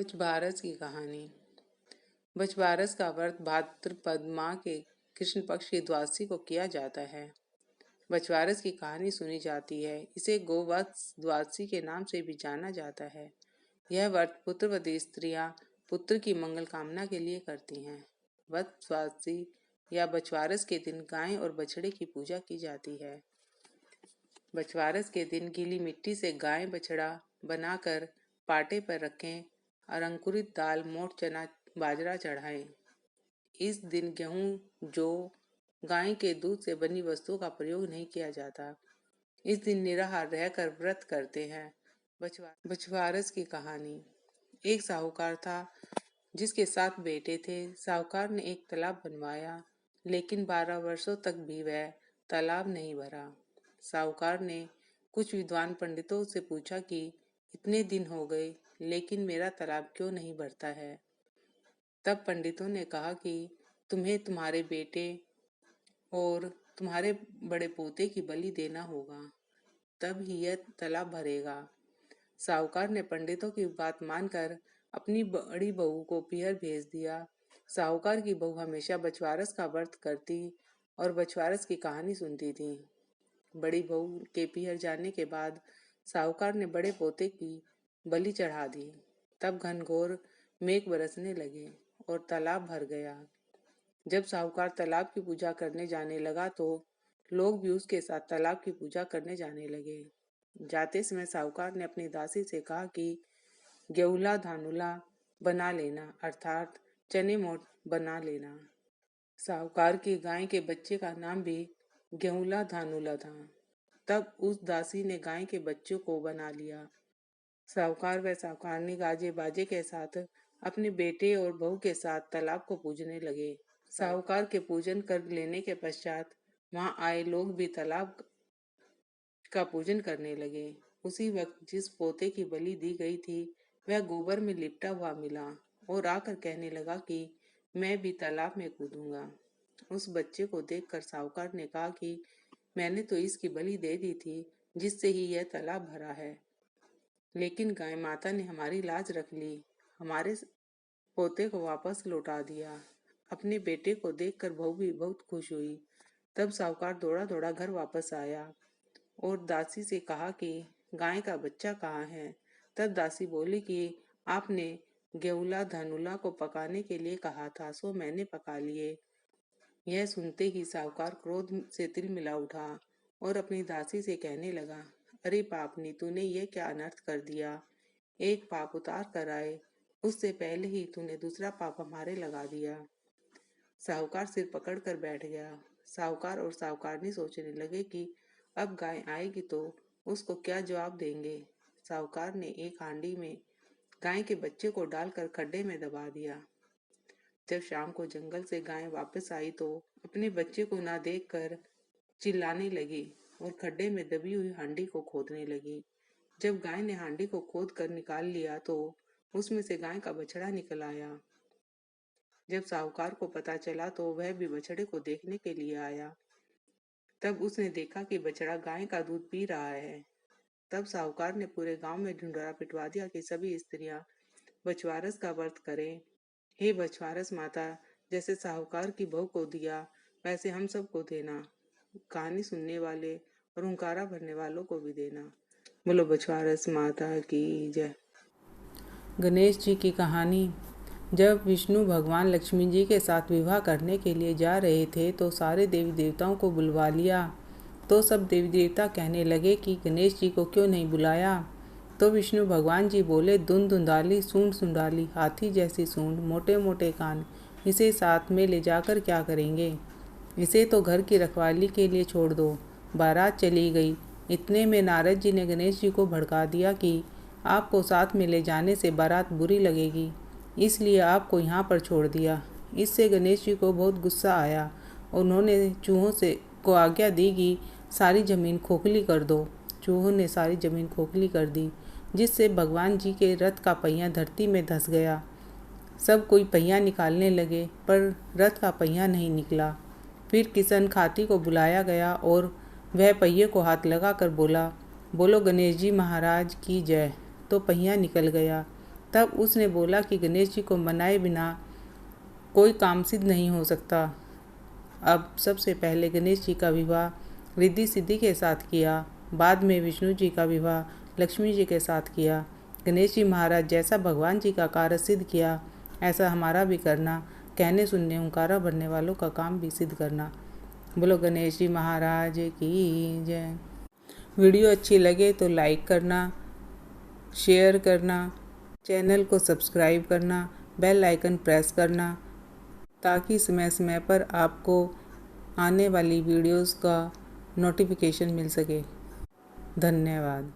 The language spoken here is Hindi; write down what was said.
बछबारस की कहानी। बछबारस का व्रत भाद्रपद माह के कृष्ण पक्ष की द्वादशी को किया जाता है। बछबारस की कहानी सुनी जाती है। इसे गोवत्स द्वादशी के नाम से भी जाना जाता है। यह व्रत पुत्रवती स्त्रियां पुत्र की मंगल कामना के लिए करती हैं। वत्स द्वादशी या बछबारस के दिन गाय और बछड़े की पूजा की जाती है। बछबारस के दिन गीली मिट्टी से गाय बछड़ा बनाकर पाटे पर रखें और अंकुरित दाल, मोट, चना, बाजरा चढ़ाएं। इस दिन गेहूं, जौ, गाय के दूध से बनी वस्तुओं का प्रयोग नहीं किया जाता। इस दिन निराहार रहकर व्रत करते हैं। बछबारस की कहानी। एक साहूकार था जिसके 7 बेटे थे। साहूकार ने एक तालाब बनवाया, लेकिन 12 वर्षों तक भी वह तालाब नहीं भरा। साहूकार ने कुछ विद्वान पंडितों से पूछा कि इतने दिन हो गए, लेकिन मेरा तालाब क्यों नहीं भरता है। तब पंडितों ने कहा कि तुम्हें तुम्हारे बेटे और तुम्हारे बड़े पोते की बलि देना होगा, तब ही यह तालाब भरेगा। साहूकार ने पंडितों की बात मानकर अपनी बड़ी बहू को पीहर भेज दिया। साहूकार की बहू हमेशा बछबारस का व्रत करती और बछबारस की कहानी सुनती थी। बड़ी बहू के पीहर जाने के बाद साहूकार ने बड़े पोते की बलि चढ़ा दी। तब घनघोर मेघ बरसने लगे और तालाब भर गया। जब साहूकार तालाब की पूजा करने जाने लगा तो लोग भी उसके साथ तालाब की पूजा करने जाने लगे। जाते समय साहूकार ने अपनी दासी से कहा कि गेहुला धानुला बना लेना, अर्थात चने मोट बना लेना। साहूकार की गाय के बच्चे का नाम भी गेहुला धानुला था। तब उस दासी ने गाय के बच्चों को बना लिया। साहूकार व साहूकारनी गाजे बाजे के साथ अपने बेटे और बहू के साथ तालाब को पूजने लगे। साहूकार के पूजन कर लेने के पश्चात वहां आए लोग भी तालाब का पूजन करने लगे। उसी वक्त जिस पोते की बलि दी गई थी वह गोबर में लिपटा हुआ मिला और आकर कहने लगा कि मैं भी तालाब में कूदूंगा। उस बच्चे को देखकर साहूकार ने कहा कि मैंने तो इसकी बलि दे दी थी, जिससे ही यह तालाब भरा है, लेकिन गाय माता ने हमारी लाज रख ली, हमारे पोते को वापस लौटा दिया। अपने बेटे को देखकर बहू भी बहुत खुश हुई। तब साहूकार दौड़ा दौड़ा घर वापस आया और दासी से कहा कि गाय का बच्चा कहाँ है। तब दासी बोली कि आपने गेहुला धनुला को पकाने के लिए कहा था, सो मैंने पका लिए। यह सुनते ही साहूकार क्रोध से तिलमिला उठा और अपनी दासी से कहने लगा, अरे पापनी, तूने ये क्या अनर्थ कर दिया। एक पाप उतार कर आए, उससे पहले ही तूने दूसरा पाप हमारे लगा दिया। साहूकार सिर पकड़ कर बैठ गया। साहूकार और साहूकारनी सोचने लगे कि अब गाय आएगी तो उसको क्या जवाब देंगे। साहूकार ने एक हांडी में गाय के बच्चे को डालकर खड्डे में दबा दिया। जब शाम को जंगल से गाय वापस आई तो अपने बच्चे को ना देखकर चिल्लाने लगी और खड्डे में दबी हुई हांडी को खोदने लगी। जब गाय ने हांडी को खोद कर निकाल लिया तो उसमें से गाय का बछड़ा निकल आया। जब साहूकार को पता चला तो वह भी बछड़े को देखने के लिए आया। तब उसने देखा कि बछड़ा गाय का दूध पी रहा है। तब साहूकार ने पूरे गांव में ढिंढोरा पिटवा दिया कि सभी स्त्रियां बछवारस का व्रत करें। हे बछवारस माता, जैसे साहूकार की बहू को दिया वैसे हम सबको देना। कहानी सुनने वाले और हुंकारा भरने वालों को भी देना। बोलो बछवारस माता की जय। गणेश जी की कहानी। जब विष्णु भगवान लक्ष्मी जी के साथ विवाह करने के लिए जा रहे थे तो सारे देवी देवताओं को बुलवा लिया। तो सब देवी देवता कहने लगे कि गणेश जी को क्यों नहीं बुलाया। तो विष्णु भगवान जी बोले, धुन धुंधाली, सूंड सुंडाली, हाथी जैसी सूंड, मोटे मोटे कान, इसे साथ में ले जाकर क्या करेंगे। इसे तो घर की रखवाली के लिए छोड़ दो। बारात चली गई। इतने में नारद जी ने गणेश जी को भड़का दिया कि आपको साथ में ले जाने से बारात बुरी लगेगी, इसलिए आपको यहाँ पर छोड़ दिया। इससे गणेश जी को बहुत गुस्सा आया। उन्होंने चूहों से को आज्ञा दी कि सारी ज़मीन खोखली कर दो। चूहों ने सारी ज़मीन खोखली कर दी, जिससे भगवान जी के रथ का पहिया धरती में धंस गया। सब कोई पहिया निकालने लगे पर रथ का पहिया नहीं निकला। फिर किशन खाती को बुलाया गया और वह पहिए को हाथ लगाकर बोला, बोलो गणेश जी महाराज की जय। तो पहिया निकल गया। तब उसने बोला कि गणेश जी को मनाए बिना कोई काम सिद्ध नहीं हो सकता। अब सबसे पहले गणेश जी का विवाह रिद्धि सिद्धि के साथ किया, बाद में विष्णु जी का विवाह लक्ष्मी जी के साथ किया। गणेश जी महाराज जैसा भगवान जी का कार्य सिद्ध किया, ऐसा हमारा भी करना, कहने सुनने ओंकारा भरने वालों का काम भी सिद्ध करना। बोलो गणेश जी महाराज की जय। वीडियो अच्छी लगे तो लाइक करना, शेयर करना, चैनल को सब्सक्राइब करना, बेल आइकन प्रेस करना, ताकि समय समय पर आपको आने वाली वीडियोस का नोटिफिकेशन मिल सके। धन्यवाद।